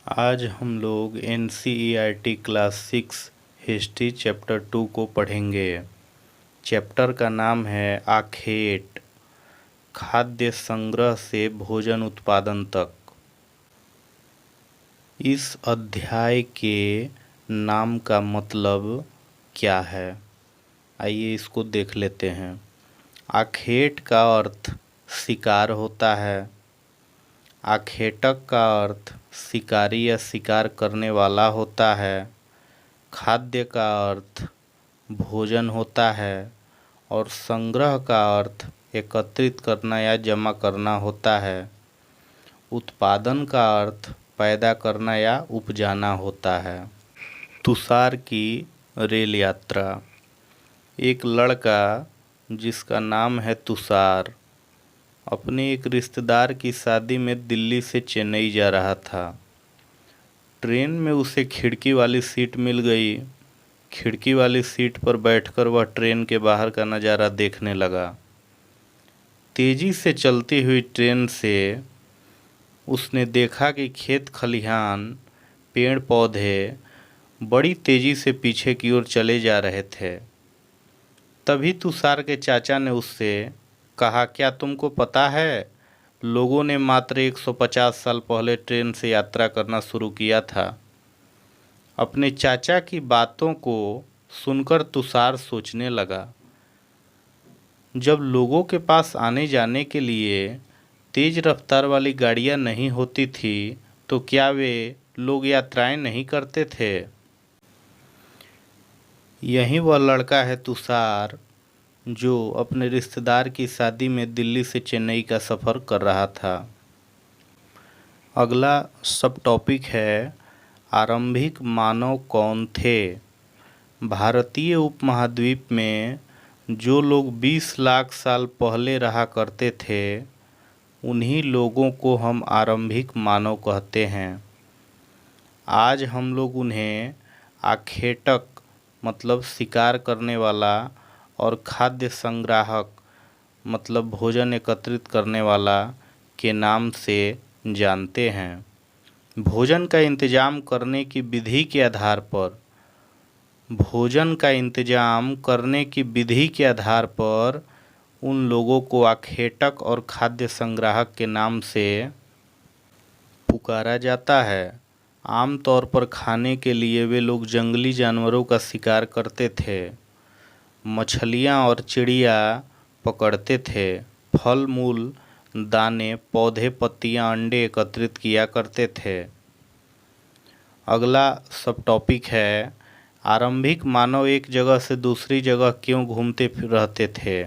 आज हम लोग NCERT क्लास 6 हिस्ट्री चैप्टर 2 को पढ़ेंगे। चैप्टर का नाम है आखेट, खाद्य संग्रह से भोजन उत्पादन तक। इस अध्याय के नाम का मतलब क्या है, आइए इसको देख लेते हैं। आखेट का अर्थ शिकार होता है। आखेटक का अर्थ शिकारी या शिकार करने वाला होता है। खाद्य का अर्थ भोजन होता है और संग्रह का अर्थ एकत्रित करना या जमा करना होता है। उत्पादन का अर्थ पैदा करना या उपजाना होता है। तुषार की रेल यात्रा। एक लड़का जिसका नाम है तुषार अपने एक रिश्तेदार की शादी में दिल्ली से चेन्नई जा रहा था। ट्रेन में उसे खिड़की वाली सीट मिल गई। खिड़की वाली सीट पर बैठकर वह ट्रेन के बाहर का नज़ारा देखने लगा। तेज़ी से चलती हुई ट्रेन से उसने देखा कि खेत खलिहान, पेड़ पौधे बड़ी तेज़ी से पीछे की ओर चले जा रहे थे। तभी तुषार के चाचा ने उससे कहा, क्या तुमको पता है, लोगों ने मात्र 150 साल पहले ट्रेन से यात्रा करना शुरू किया था। अपने चाचा की बातों को सुनकर तुषार सोचने लगा, जब लोगों के पास आने जाने के लिए तेज रफ्तार वाली गाड़ियां नहीं होती थी तो क्या वे लोग यात्राएं नहीं करते थे। यही वह लड़का है तुषार जो अपने रिश्तेदार की शादी में दिल्ली से चेन्नई का सफ़र कर रहा था। अगला सब टॉपिक है आरंभिक मानव कौन थे। भारतीय उपमहाद्वीप में जो लोग 20 लाख साल पहले रहा करते थे उन्हीं लोगों को हम आरंभिक मानव कहते हैं। आज हम लोग उन्हें आखेटक मतलब शिकार करने वाला और खाद्य संग्राहक मतलब भोजन एकत्रित करने वाला के नाम से जानते हैं। भोजन का इंतजाम करने की विधि के आधार पर उन लोगों को आखेटक और खाद्य संग्राहक के नाम से पुकारा जाता है। आमतौर पर खाने के लिए वे लोग जंगली जानवरों का शिकार करते थे, मछलियाँ और चिड़िया पकड़ते थे, फल मूल दाने पौधे पत्तियाँ अंडे एकत्रित किया करते थे। अगला सब टॉपिक है आरंभिक मानव एक जगह से दूसरी जगह क्यों घूमते रहते थे।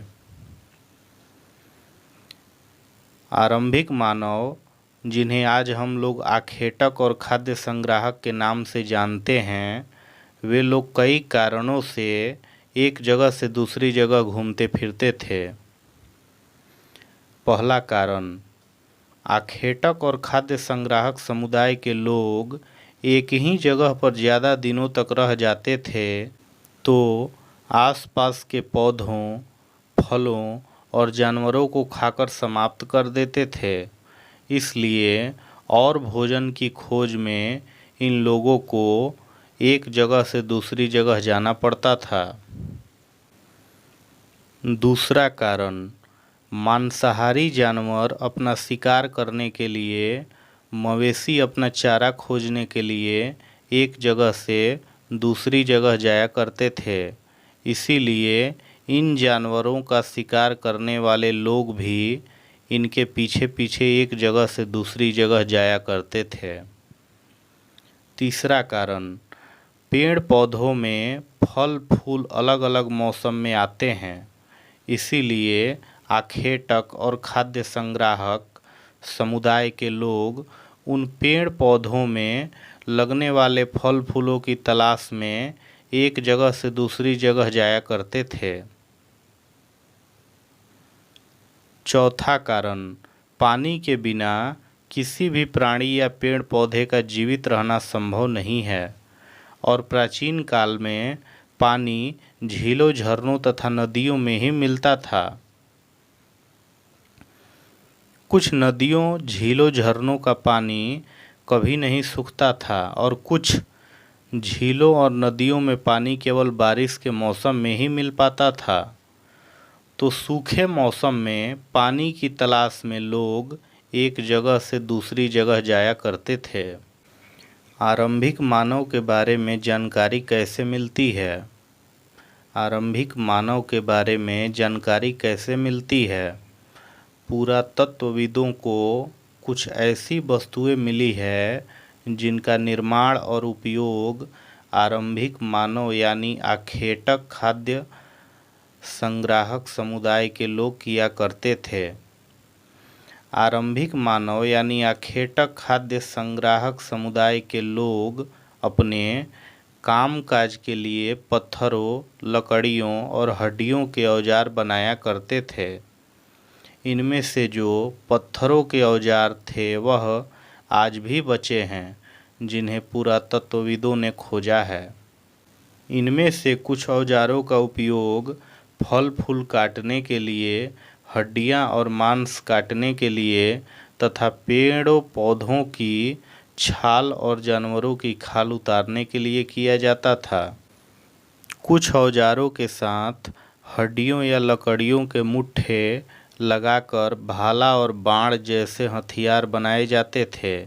आरंभिक मानव जिन्हें आज हम लोग आखेटक और खाद्य संग्राहक के नाम से जानते हैं, वे लोग कई कारणों से एक जगह से दूसरी जगह घूमते फिरते थे। पहला कारण, आखेटक और खाद्य संग्राहक समुदाय के लोग एक ही जगह पर ज़्यादा दिनों तक रह जाते थे तो आसपास के पौधों, फलों और जानवरों को खाकर समाप्त कर देते थे। इसलिए और भोजन की खोज में इन लोगों को एक जगह से दूसरी जगह जाना पड़ता था। दूसरा कारण, मांसाहारी जानवर अपना शिकार करने के लिए, मवेशी अपना चारा खोजने के लिए एक जगह से दूसरी जगह जाया करते थे। इसीलिए इन जानवरों का शिकार करने वाले लोग भी इनके पीछे पीछे एक जगह से दूसरी जगह जाया करते थे। तीसरा कारण, पेड़ पौधों में फल फूल अलग अलग मौसम में आते हैं। इसीलिए आखेटक और खाद्य संग्राहक समुदाय के लोग उन पेड़ पौधों में लगने वाले फल फूलों की तलाश में एक जगह से दूसरी जगह जाया करते थे। चौथा कारण, पानी के बिना किसी भी प्राणी या पेड़ पौधे का जीवित रहना संभव नहीं है और प्राचीन काल में पानी झीलों, झरनों तथा नदियों में ही मिलता था। कुछ नदियों, झीलों, झरनों का पानी कभी नहीं सूखता था और कुछ झीलों और नदियों में पानी केवल बारिश के मौसम में ही मिल पाता था। तो सूखे मौसम में पानी की तलाश में लोग एक जगह से दूसरी जगह जाया करते थे। आरंभिक मानव के बारे में जानकारी कैसे मिलती है? आरंभिक मानव के बारे में जानकारी कैसे मिलती है? पुरातत्वविदों को कुछ ऐसी वस्तुएं मिली है जिनका निर्माण और उपयोग आरंभिक मानव यानी आखेटक खाद्य संग्राहक समुदाय के लोग किया करते थे। आरंभिक मानव यानी आखेटक खाद्य संग्राहक समुदाय के लोग अपने कामकाज के लिए पत्थरों, लकड़ियों और हड्डियों के औजार बनाया करते थे। इनमें से जो पत्थरों के औजार थे वह आज भी बचे हैं, जिन्हें पुरातत्वविदों ने खोजा है। इनमें से कुछ औजारों का उपयोग फल फूल काटने के लिए, हड्डियां और मांस काटने के लिए तथा पेड़ों पौधों की छाल और जानवरों की खाल उतारने के लिए किया जाता था। कुछ औजारों के साथ हड्डियों या लकड़ियों के मुट्ठे लगाकर भाला और बाण जैसे हथियार बनाए जाते थे।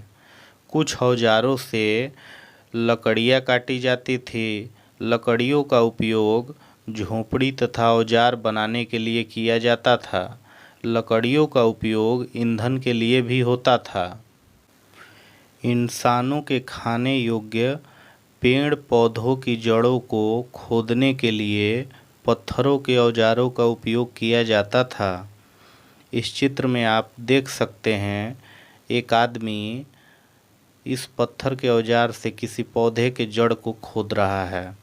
कुछ औजारों से लकड़ियाँ काटी जाती थी। लकड़ियों का उपयोग झोंपड़ी तथा औजार बनाने के लिए किया जाता था। लकड़ियों का उपयोग ईंधन के लिए भी होता था। इंसानों के खाने योग्य पेड़ पौधों की जड़ों को खोदने के लिए पत्थरों के औजारों का उपयोग किया जाता था। इस चित्र में आप देख सकते हैं एक आदमी इस पत्थर के औजार से किसी पौधे के जड़ को खोद रहा है।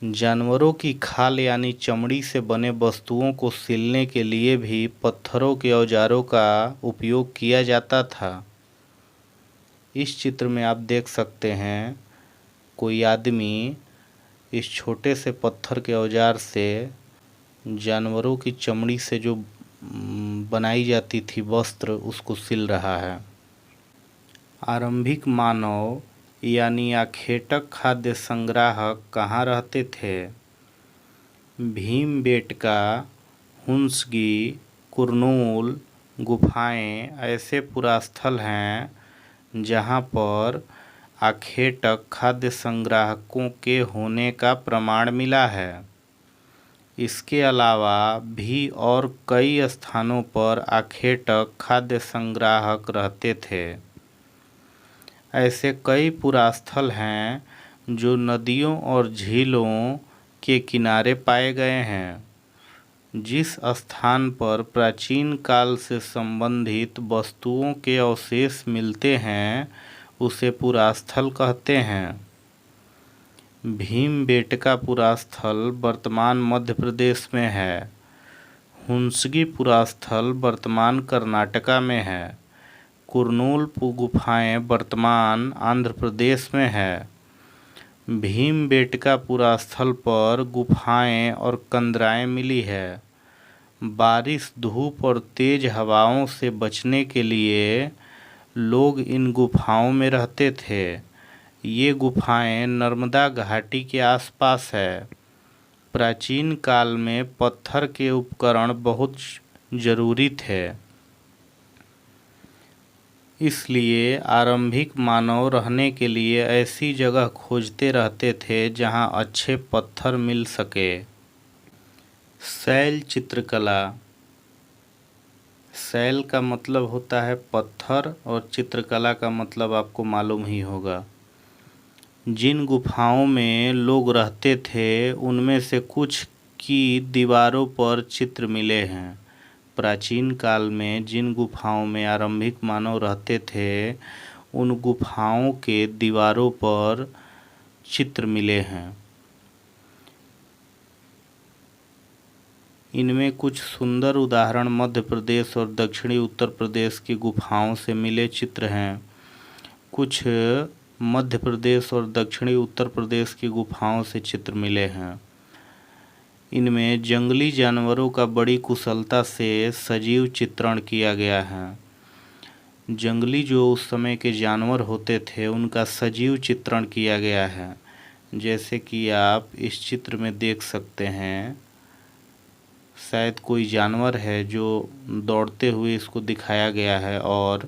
जानवरों की खाल यानी चमड़ी से बने वस्तुओं को सीलने के लिए भी पत्थरों के औजारों का उपयोग किया जाता था। इस चित्र में आप देख सकते हैं कोई आदमी इस छोटे से पत्थर के औजार से जानवरों की चमड़ी से जो बनाई जाती थी वस्त्र, उसको सिल रहा है। आरंभिक मानव यानी आखेटक खाद्य संग्राहक कहाँ रहते थे? भीमबेटका, हुंसगी, कुरनूल गुफाएं ऐसे पुरास्थल हैं जहाँ पर आखेटक खाद्य संग्राहकों के होने का प्रमाण मिला है। इसके अलावा भी और कई स्थानों पर आखेटक खाद्य संग्राहक रहते थे। ऐसे कई पुरास्थल हैं जो नदियों और झीलों के किनारे पाए गए हैं। जिस स्थान पर प्राचीन काल से संबंधित वस्तुओं के अवशेष मिलते हैं उसे पुरास्थल कहते हैं। भीमबेटका पुरास्थल वर्तमान मध्य प्रदेश में है। हुंसगी पुरास्थल वर्तमान कर्नाटका में है। कुरनूल गुफाएं वर्तमान आंध्र प्रदेश में है। भीमबेटका पुरास्थल पर गुफाएं और कंदराएं मिली है। बारिश, धूप और तेज हवाओं से बचने के लिए लोग इन गुफाओं में रहते थे। ये गुफाएं नर्मदा घाटी के आसपास है। प्राचीन काल में पत्थर के उपकरण बहुत जरूरी थे, इसलिए आरंभिक मानव रहने के लिए ऐसी जगह खोजते रहते थे जहां अच्छे पत्थर मिल सके। शैल चित्रकला। शैल का मतलब होता है पत्थर और चित्रकला का मतलब आपको मालूम ही होगा। जिन गुफाओं में लोग रहते थे उनमें से कुछ की दीवारों पर चित्र मिले हैं। प्राचीन काल में जिन गुफाओं में आरंभिक मानव रहते थे उन गुफाओं के दीवारों पर चित्र मिले हैं। इनमें कुछ सुंदर उदाहरण मध्य प्रदेश और दक्षिणी उत्तर प्रदेश की गुफाओं से मिले चित्र हैं। कुछ मध्य प्रदेश और दक्षिणी उत्तर प्रदेश की गुफाओं से चित्र मिले हैं। इनमें जंगली जानवरों का बड़ी कुशलता से सजीव चित्रण किया गया है। जंगली जो उस समय के जानवर होते थे उनका सजीव चित्रण किया गया है, जैसे कि आप इस चित्र में देख सकते हैं। शायद कोई जानवर है जो दौड़ते हुए इसको दिखाया गया है और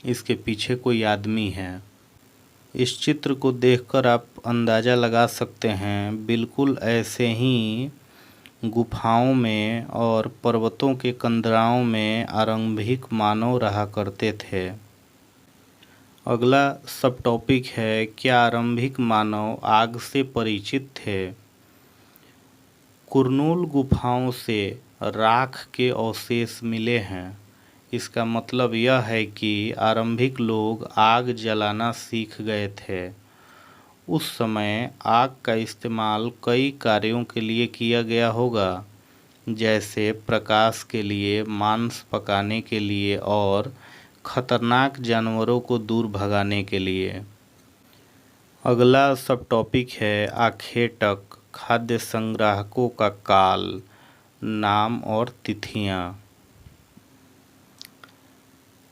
इसके पीछे कोई आदमी है। इस चित्र को देखकर आप अंदाज़ा लगा सकते हैं, बिल्कुल ऐसे ही गुफाओं में और पर्वतों के कंदराओं में आरंभिक मानव रहा करते थे। अगला सब टॉपिक है, क्या आरंभिक मानव आग से परिचित थे? कुरनूल गुफाओं से राख के अवशेष मिले हैं। इसका मतलब यह है कि आरंभिक लोग आग जलाना सीख गए थे। उस समय आग का इस्तेमाल कई कार्यों के लिए किया गया होगा, जैसे प्रकाश के लिए, मांस पकाने के लिए और खतरनाक जानवरों को दूर भगाने के लिए। अगला सब टॉपिक है आखेटक खाद्य संग्राहकों का काल, नाम और तिथियां।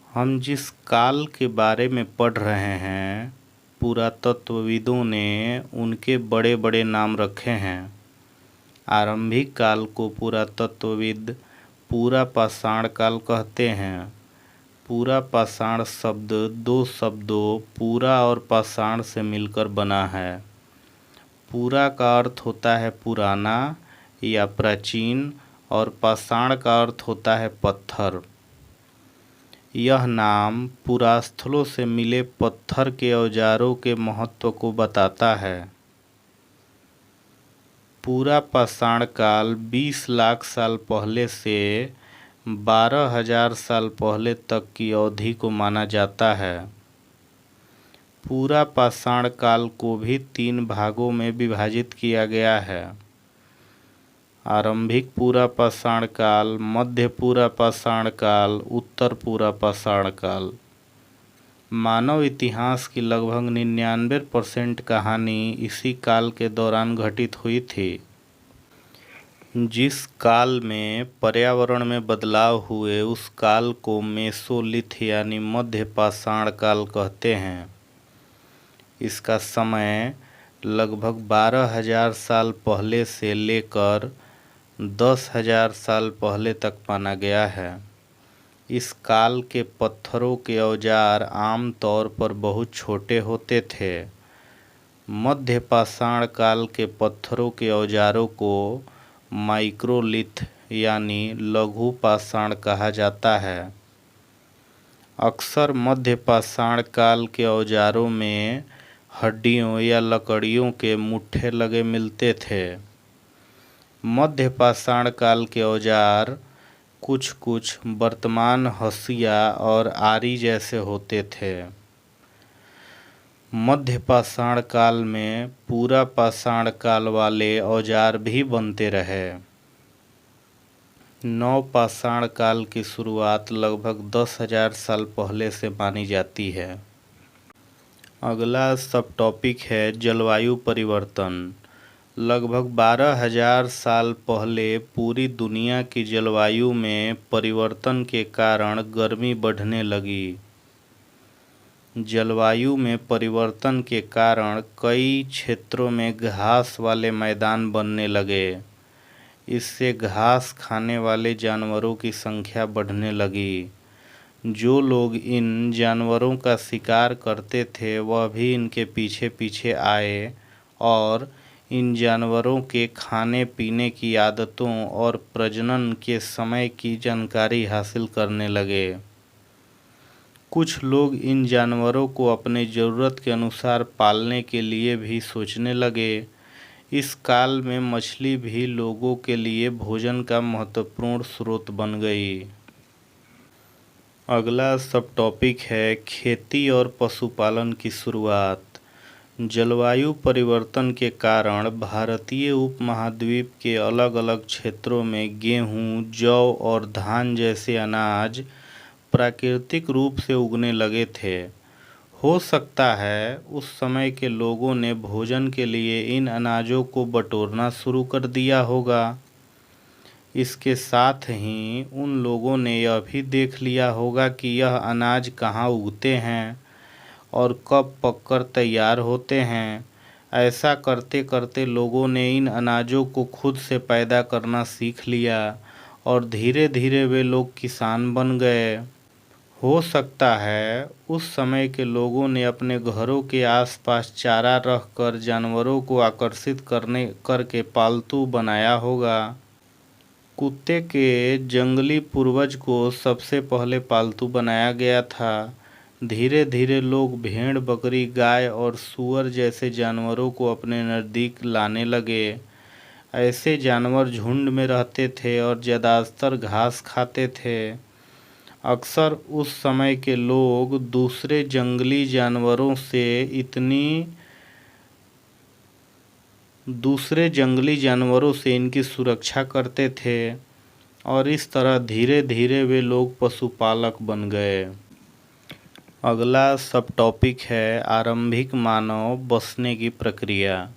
हम जिस काल के बारे में पढ़ रहे हैं, पुरातत्वविदों ने उनके बड़े बड़े नाम रखे हैं। आरंभिक काल को पुरातत्वविद पूरा पाषाण काल कहते हैं। पूरा पाषाण शब्द दो शब्दों पूरा और पाषाण से मिलकर बना है। पूरा का अर्थ होता है पुराना या प्राचीन और पाषाण का अर्थ होता है पत्थर। यह नाम पुरास्थलों से मिले पत्थर के औजारों के महत्व को बताता है। पूरा पाषाण काल 20 लाख साल पहले से 12,000 साल पहले तक की अवधि को माना जाता है। पूरा पाषाण काल को भी 3 भागों में विभाजित किया गया है। आरंभिक पूरा पाषाण काल, मध्य पूरा पाषाण काल, उत्तर पूरा पाषाण काल। मानव इतिहास की लगभग 99% कहानी इसी काल के दौरान घटित हुई थी। जिस काल में पर्यावरण में बदलाव हुए उस काल को मेसोलिथ यानी मध्य पाषाण काल कहते हैं। इसका समय लगभग 12,000 साल पहले से लेकर 10,000 साल पहले तक माना गया है। इस काल के पत्थरों के औजार आम तौर पर बहुत छोटे होते थे। मध्य पाषाण काल के पत्थरों के औजारों को माइक्रोलिथ यानी लघु पाषाण कहा जाता है। अक्सर मध्य पाषाण काल के औजारों में हड्डियों या लकड़ियों के मुट्ठे लगे मिलते थे। मध्य पाषाण काल के औजार कुछ वर्तमान हंसिया और आरी जैसे होते थे। मध्य पाषाण काल में पूरा पाषाण काल वाले औजार भी बनते रहे। नव पाषाण काल की शुरुआत लगभग 10,000 साल पहले से मानी जाती है। अगला सब टॉपिक है जलवायु परिवर्तन। लगभग 12,000 साल पहले पूरी दुनिया की जलवायु में परिवर्तन के कारण गर्मी बढ़ने लगी। जलवायु में परिवर्तन के कारण कई क्षेत्रों में घास वाले मैदान बनने लगे। इससे घास खाने वाले जानवरों की संख्या बढ़ने लगी। जो लोग इन जानवरों का शिकार करते थे वह भी इनके पीछे पीछे आए और इन जानवरों के खाने पीने की आदतों और प्रजनन के समय की जानकारी हासिल करने लगे। कुछ लोग इन जानवरों को अपने ज़रूरत के अनुसार पालने के लिए भी सोचने लगे। इस काल में मछली भी लोगों के लिए भोजन का महत्वपूर्ण स्रोत बन गई। अगला सब टॉपिक है खेती और पशुपालन की शुरुआत। जलवायु परिवर्तन के कारण भारतीय उपमहाद्वीप के अलग अलग क्षेत्रों में गेहूं, जौ और धान जैसे अनाज प्राकृतिक रूप से उगने लगे थे। हो सकता है उस समय के लोगों ने भोजन के लिए इन अनाजों को बटोरना शुरू कर दिया होगा। इसके साथ ही उन लोगों ने यह भी देख लिया होगा कि यह अनाज कहाँ उगते हैं और कब पककर तैयार होते हैं। ऐसा करते करते लोगों ने इन अनाजों को खुद से पैदा करना सीख लिया और धीरे धीरे वे लोग किसान बन गए। हो सकता है उस समय के लोगों ने अपने घरों के आसपास चारा रखकर जानवरों को आकर्षित करके पालतू बनाया होगा। कुत्ते के जंगली पूर्वज को सबसे पहले पालतू बनाया गया था। धीरे धीरे लोग भेड़, बकरी, गाय और सूअर जैसे जानवरों को अपने नज़दीक लाने लगे। ऐसे जानवर झुंड में रहते थे और ज़्यादातर घास खाते थे। अक्सर उस समय के लोग दूसरे जंगली जानवरों से इनकी सुरक्षा करते थे और इस तरह धीरे धीरे वे लोग पशुपालक बन गए। अगला सब टॉपिक है आरंभिक मानव बसने की प्रक्रिया।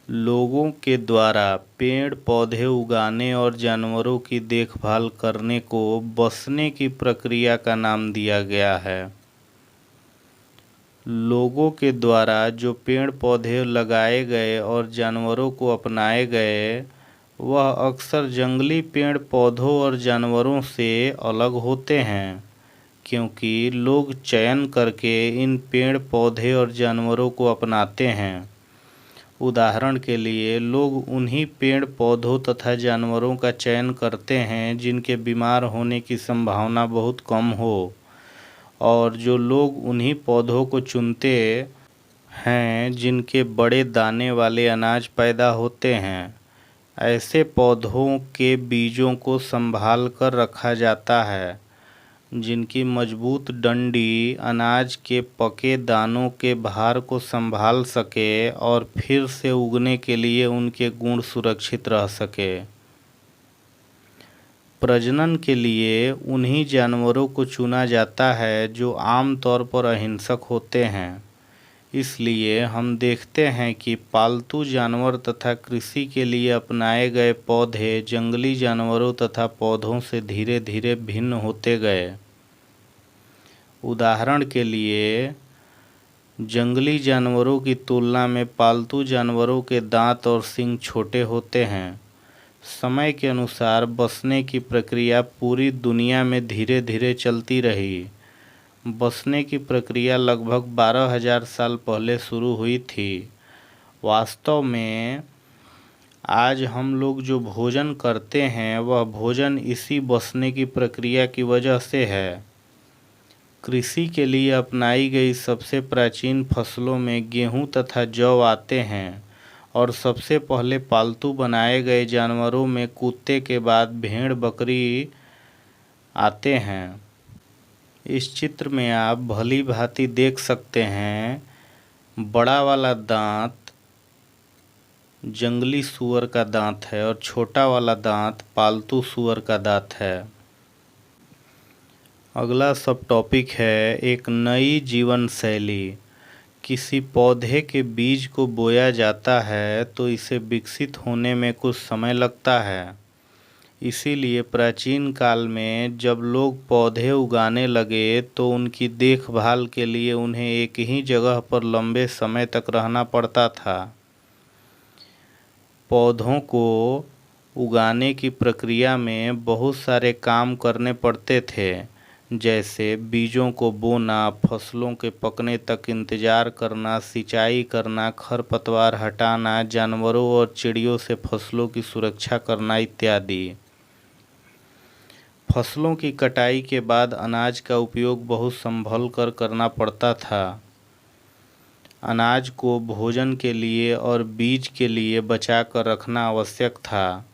लोगों के द्वारा पेड़ पौधे उगाने और जानवरों की देखभाल करने को बसने की प्रक्रिया का नाम दिया गया है। लोगों के द्वारा जो पेड़ पौधे लगाए गए और जानवरों को अपनाए गए, वह अक्सर जंगली पेड़ पौधों और जानवरों से अलग होते हैं, क्योंकि लोग चयन करके इन पेड़ पौधे और जानवरों को अपनाते हैं। उदाहरण के लिए, लोग उन्हीं पेड़ पौधों तथा जानवरों का चयन करते हैं जिनके बीमार होने की संभावना बहुत कम हो, और जो लोग उन्हीं पौधों को चुनते हैं जिनके बड़े दाने वाले अनाज पैदा होते हैं। ऐसे पौधों के बीजों को संभाल कर रखा जाता है, जिनकी मजबूत डंडी अनाज के पके दानों के भार को संभाल सके और फिर से उगने के लिए उनके गुण सुरक्षित रह सके। प्रजनन के लिए उन्हीं जानवरों को चुना जाता है जो आमतौर पर अहिंसक होते हैं। इसलिए हम देखते हैं कि पालतू जानवर तथा कृषि के लिए अपनाए गए पौधे जंगली जानवरों तथा पौधों से धीरे धीरे भिन्न होते गए। उदाहरण के लिए, जंगली जानवरों की तुलना में पालतू जानवरों के दांत और सींग छोटे होते हैं। समय के अनुसार बसने की प्रक्रिया पूरी दुनिया में धीरे धीरे चलती रही। बसने की प्रक्रिया लगभग 12,000 साल पहले शुरू हुई थी। वास्तव में आज हम लोग जो भोजन करते हैं वह भोजन इसी बसने की प्रक्रिया की वजह से है। कृषि के लिए अपनाई गई सबसे प्राचीन फसलों में गेहूं तथा जौ आते हैं, और सबसे पहले पालतू बनाए गए जानवरों में कुत्ते के बाद भेड़, बकरी आते हैं। इस चित्र में आप भली भांति देख सकते हैं, बड़ा वाला दांत जंगली सूअर का दांत है और छोटा वाला दांत पालतू सूअर का दांत है। अगला सब टॉपिक है एक नई जीवन शैली। किसी पौधे के बीज को बोया जाता है तो इसे विकसित होने में कुछ समय लगता है। इसीलिए प्राचीन काल में जब लोग पौधे उगाने लगे तो उनकी देखभाल के लिए उन्हें एक ही जगह पर लंबे समय तक रहना पड़ता था। पौधों को उगाने की प्रक्रिया में बहुत सारे काम करने पड़ते थे, जैसे बीजों को बोना, फसलों के पकने तक इंतजार करना, सिंचाई करना, खरपतवार हटाना, जानवरों और चिड़ियों से फसलों की सुरक्षा करना इत्यादि। फसलों की कटाई के बाद अनाज का उपयोग बहुत संभल कर करना पड़ता था। अनाज को भोजन के लिए और बीज के लिए बचा कर रखना आवश्यक था।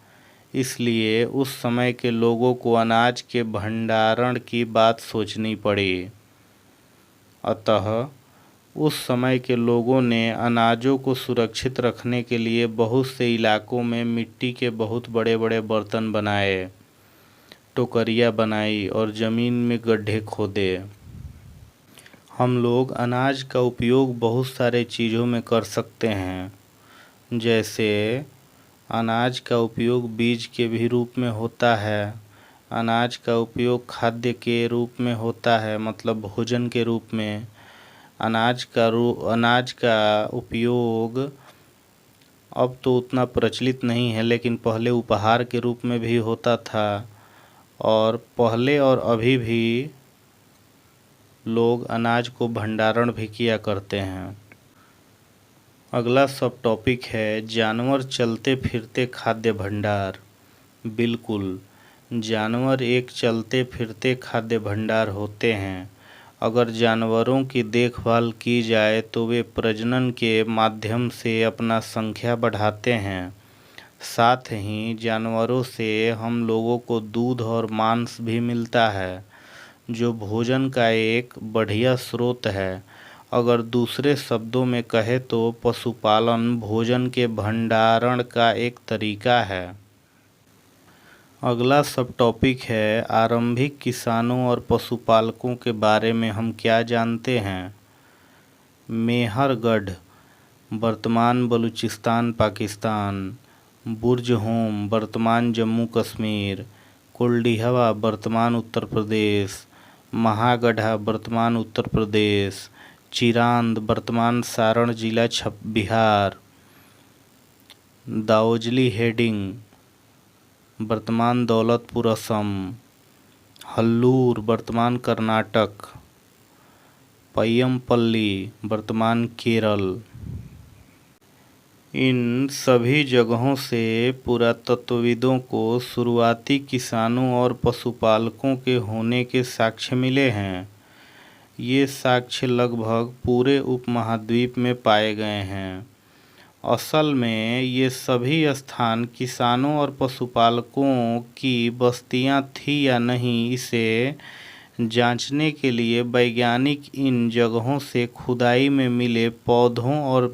इसलिए उस समय के लोगों को अनाज के भंडारण की बात सोचनी पड़ी। अतः उस समय के लोगों ने अनाजों को सुरक्षित रखने के लिए बहुत से इलाकों में मिट्टी के बहुत बड़े बड़े बर्तन बनाए, टोकरियाँ बनाई और ज़मीन में गड्ढे खोदे। हम लोग अनाज का उपयोग बहुत सारे चीज़ों में कर सकते हैं, जैसे अनाज का उपयोग बीज के भी रूप में होता है। अनाज का उपयोग खाद्य के रूप में होता है, मतलब भोजन के रूप में। अनाज का उपयोग अब तो उतना प्रचलित नहीं है, लेकिन पहले उपहार के रूप में भी होता था। और पहले और अभी भी लोग अनाज को भंडारण भी किया करते हैं। अगला सब टॉपिक है जानवर चलते फिरते खाद्य भंडार। बिल्कुल, जानवर एक चलते फिरते खाद्य भंडार होते हैं। अगर जानवरों की देखभाल की जाए तो वे प्रजनन के माध्यम से अपना संख्या बढ़ाते हैं। साथ ही जानवरों से हम लोगों को दूध और मांस भी मिलता है, जो भोजन का एक बढ़िया स्रोत है। अगर दूसरे शब्दों में कहे तो पशुपालन भोजन के भंडारण का एक तरीका है। अगला सब टॉपिक है आरंभिक किसानों और पशुपालकों के बारे में हम क्या जानते हैं। मेहरगढ़, वर्तमान बलूचिस्तान पाकिस्तान। बुर्जहोम, वर्तमान जम्मू कश्मीर। कुलडीहवा, वर्तमान उत्तर प्रदेश। महागढ़ा, वर्तमान उत्तर प्रदेश। चिरांद, वर्तमान सारण जिला बिहार। दाओजली हेडिंग, वर्तमान दौलतपुर असम। हल्लूर, वर्तमान कर्नाटक। पय्यमपल्ली, वर्तमान केरल। इन सभी जगहों से पुरातत्वविदों को शुरुआती किसानों और पशुपालकों के होने के साक्ष्य मिले हैं। ये साक्ष्य लगभग पूरे उपमहाद्वीप में पाए गए हैं। असल में ये सभी स्थान किसानों और पशुपालकों की बस्तियां थी या नहीं, इसे जांचने के लिए वैज्ञानिक इन जगहों से खुदाई में मिले पौधों और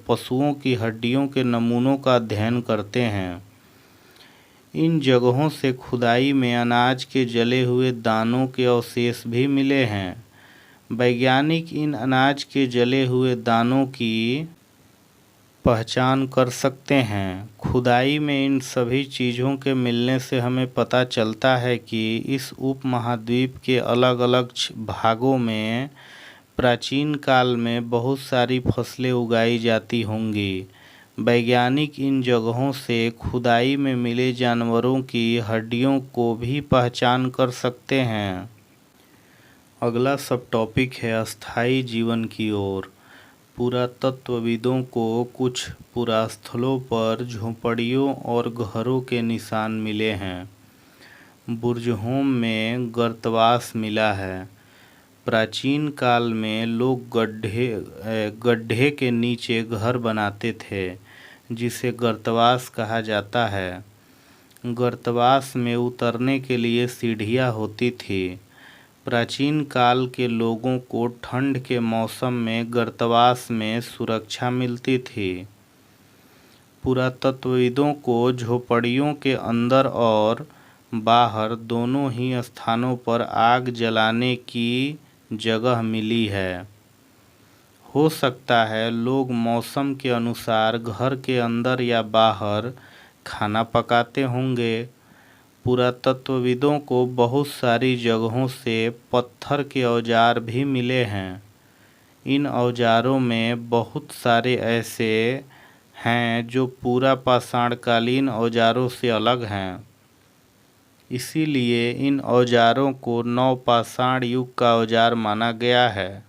पशुओं की हड्डियों के नमूनों का अध्ययन करते हैं। इन जगहों से खुदाई में अनाज के जले हुए दानों के अवशेष भी मिले हैं। वैज्ञानिक इन अनाज के जले हुए दानों की पहचान कर सकते हैं। खुदाई में इन सभी चीज़ों के मिलने से हमें पता चलता है कि इस उपमहाद्वीप के अलग अलग भागों में प्राचीन काल में बहुत सारी फसलें उगाई जाती होंगी। वैज्ञानिक इन जगहों से खुदाई में मिले जानवरों की हड्डियों को भी पहचान कर सकते हैं। अगला सब टॉपिक है अस्थायी जीवन की ओर। पुरातत्वविदों को कुछ पुरास्थलों पर झोंपड़ियों और घरों के निशान मिले हैं। बुर्जहोम में गर्तवास मिला है। प्राचीन काल में लोग गड्ढे के नीचे घर बनाते थे, जिसे गर्तवास कहा जाता है। गर्तवास में उतरने के लिए सीढ़ियाँ होती थी। प्राचीन काल के लोगों को ठंड के मौसम में गर्तवास में सुरक्षा मिलती थी। पुरातत्वविदों को झोपड़ियों के अंदर और बाहर दोनों ही स्थानों पर आग जलाने की जगह मिली है। हो सकता है लोग मौसम के अनुसार घर के अंदर या बाहर खाना पकाते होंगे। पुरातत्वविदों को बहुत सारी जगहों से पत्थर के औजार भी मिले हैं। इन औजारों में बहुत सारे ऐसे हैं जो पूरा पाषाणकालीन औजारों से अलग हैं। इसीलिए इन औजारों को नवपाषाण युग का औजार माना गया है।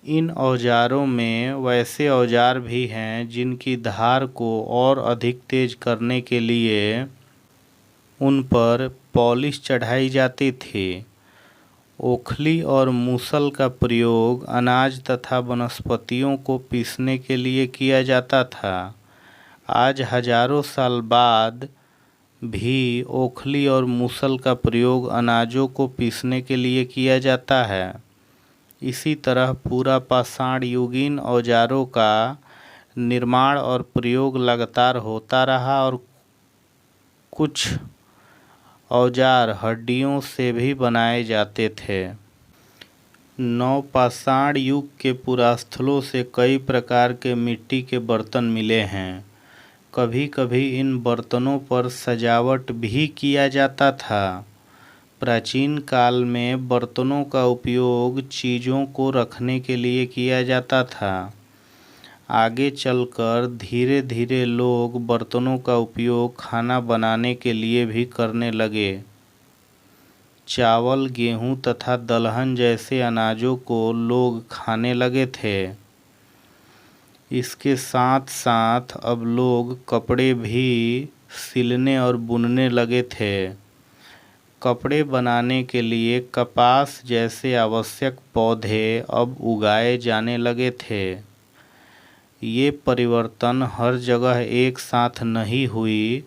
इन औजारों में वैसे औजार भी हैं जिनकी धार को और अधिक तेज करने के लिए उन पर पॉलिश चढ़ाई जाती थी। ओखली और मूसल का प्रयोग अनाज तथा वनस्पतियों को पीसने के लिए किया जाता था। आज हजारों साल बाद भी ओखली और मूसल का प्रयोग अनाजों को पीसने के लिए किया जाता है। इसी तरह पूरा पाषाण युगीन औजारों का निर्माण और प्रयोग लगातार होता रहा और कुछ औजार हड्डियों से भी बनाए जाते थे। नवपाषाण युग के पुरास्थलों से कई प्रकार के मिट्टी के बर्तन मिले हैं। कभी कभी इन बर्तनों पर सजावट भी किया जाता था। प्राचीन काल में बर्तनों का उपयोग चीज़ों को रखने के लिए किया जाता था। आगे चलकर धीरे धीरे लोग बर्तनों का उपयोग खाना बनाने के लिए भी करने लगे। चावल, गेहूं तथा दलहन जैसे अनाजों को लोग खाने लगे थे। इसके साथ साथ अब लोग कपड़े भी सिलने और बुनने लगे थे। कपड़े बनाने के लिए कपास जैसे आवश्यक पौधे अब उगाए जाने लगे थे। ये परिवर्तन हर जगह एक साथ नहीं हुई।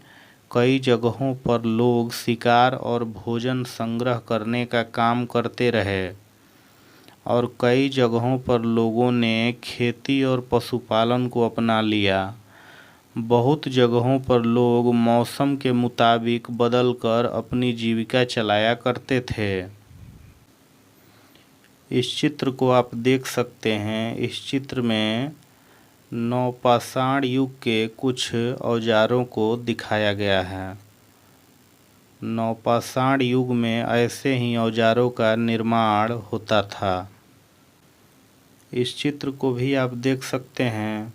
कई जगहों पर लोग शिकार और भोजन संग्रह करने का काम करते रहे और कई जगहों पर लोगों ने खेती और पशुपालन को अपना लिया। बहुत जगहों पर लोग मौसम के मुताबिक बदलकर अपनी जीविका चलाया करते थे। इस चित्र को आप देख सकते हैं। इस चित्र में नवपाषाण युग के कुछ औजारों को दिखाया गया है। नवपाषाण युग में ऐसे ही औजारों का निर्माण होता था। इस चित्र को भी आप देख सकते हैं।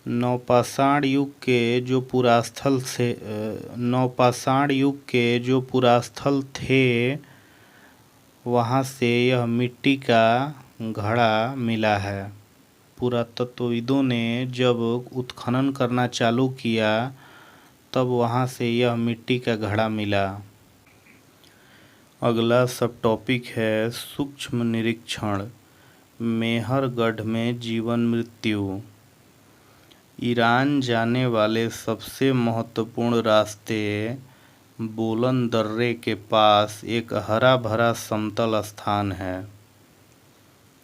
नवपाषाण युग के जो पुरास्थल थे वहाँ से यह मिट्टी का घड़ा मिला है। पुरातत्वविदों ने जब उत्खनन करना चालू किया तब वहाँ से यह मिट्टी का घड़ा मिला। अगला सब टॉपिक है सूक्ष्म निरीक्षण। मेहरगढ़ में जीवन मृत्यु। ईरान जाने वाले सबसे महत्वपूर्ण रास्ते बोलन दर्रे के पास एक हरा भरा समतल स्थान है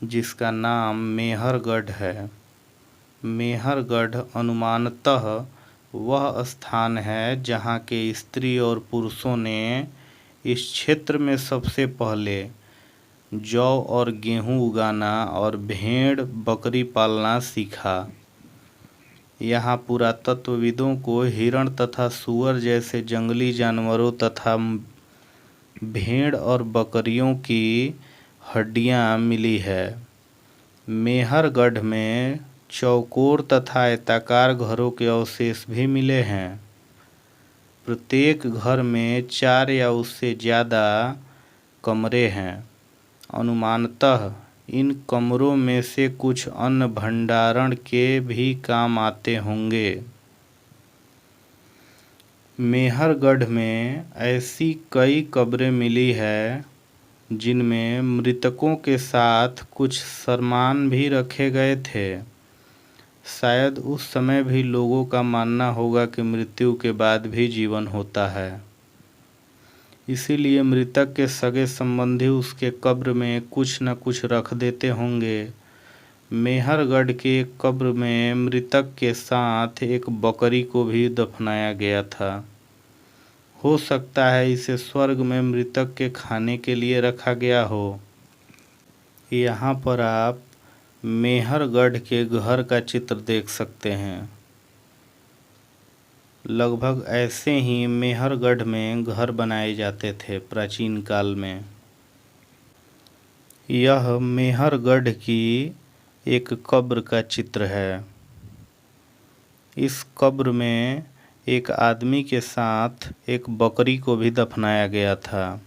जिसका नाम मेहरगढ़ है। मेहरगढ़ अनुमानतः वह स्थान है जहाँ के स्त्री और पुरुषों ने इस क्षेत्र में सबसे पहले जौ और गेहूं उगाना और भेड़ बकरी पालना सीखा। यहाँ पुरातत्वविदों को हिरण तथा सूअर जैसे जंगली जानवरों तथा भेड़ और बकरियों की हड्डियाँ मिली है। मेहरगढ़ में चौकोर तथा आयताकार घरों के अवशेष भी मिले हैं। प्रत्येक घर में 4 या उससे ज़्यादा कमरे हैं। अनुमानतः इन कमरों में से कुछ अन्न भंडारण के भी काम आते होंगे। मेहरगढ़ में ऐसी कई कब्रें मिली है जिनमें मृतकों के साथ कुछ सामान भी रखे गए थे। शायद उस समय भी लोगों का मानना होगा कि मृत्यु के बाद भी जीवन होता है। इसीलिए मृतक के सगे संबंधी उसके कब्र में कुछ न कुछ रख देते होंगे। मेहरगढ़ के कब्र में मृतक के साथ एक बकरी को भी दफनाया गया था। हो सकता है इसे स्वर्ग में मृतक के खाने के लिए रखा गया हो। यहाँ पर आप मेहरगढ़ के घर का चित्र देख सकते हैं। लगभग ऐसे ही मेहरगढ़ में घर बनाए जाते थे प्राचीन काल में। यह मेहरगढ़ की एक कब्र का चित्र है। इस कब्र में एक आदमी के साथ एक बकरी को भी दफनाया गया था।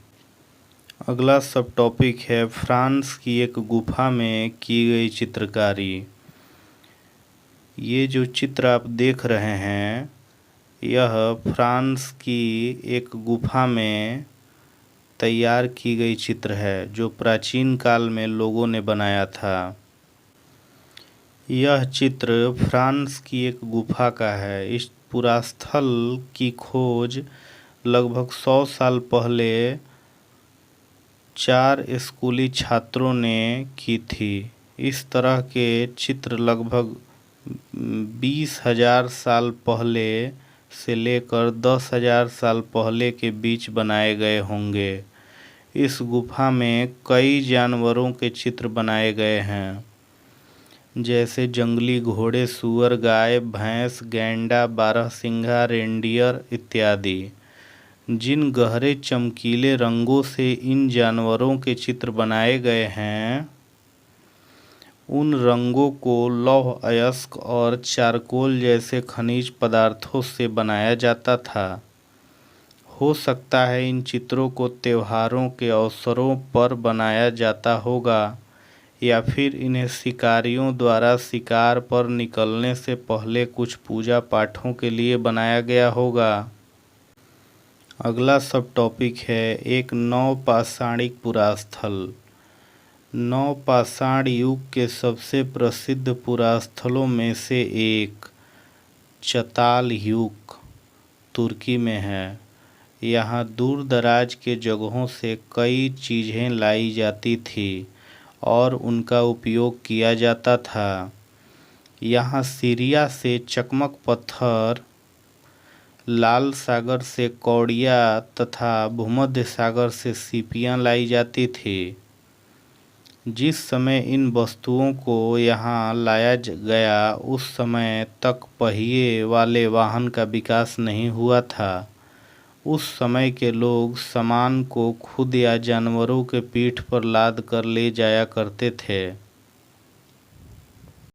अगला सब टॉपिक है फ्रांस की एक गुफा में की गई चित्रकारी। ये जो चित्र आप देख रहे हैं यह फ्रांस की एक गुफा में तैयार की गई चित्र है जो प्राचीन काल में लोगों ने बनाया था। यह चित्र फ्रांस की एक गुफा का है। इस पुरास्थल की खोज लगभग 100 साल पहले 4 स्कूली छात्रों ने की थी। इस तरह के चित्र लगभग 20,000 साल पहले से लेकर 10,000 साल पहले के बीच बनाए गए होंगे। इस गुफा में कई जानवरों के चित्र बनाए गए हैं जैसे जंगली घोड़े, सूअर, गाय, भैंस, गैंडा, बारहसिंघा, रेंडियर इत्यादि। जिन गहरे चमकीले रंगों से इन जानवरों के चित्र बनाए गए हैं, उन रंगों को लौह अयस्क और चारकोल जैसे खनिज पदार्थों से बनाया जाता था। हो सकता है इन चित्रों को त्योहारों के अवसरों पर बनाया जाता होगा, या फिर इन्हें शिकारियों द्वारा शिकार पर निकलने से पहले कुछ पूजा पाठों के लिए बनाया गया होगा। अगला सब टॉपिक है एक नवपाषाणिक पुरास्थल। नवपाषाण युग के सबसे प्रसिद्ध पुरास्थलों में से एक चतालयूक तुर्की में है। यहाँ दूर दराज के जगहों से कई चीज़ें लाई जाती थी और उनका उपयोग किया जाता था। यहाँ सीरिया से चकमक पत्थर, लाल सागर से कौड़िया तथा भूमध्य सागर से सीपियाँ लाई जाती थी। जिस समय इन वस्तुओं को यहाँ लाया गया उस समय तक पहिए वाले वाहन का विकास नहीं हुआ था। उस समय के लोग सामान को खुद या जानवरों के पीठ पर लाद कर ले जाया करते थे।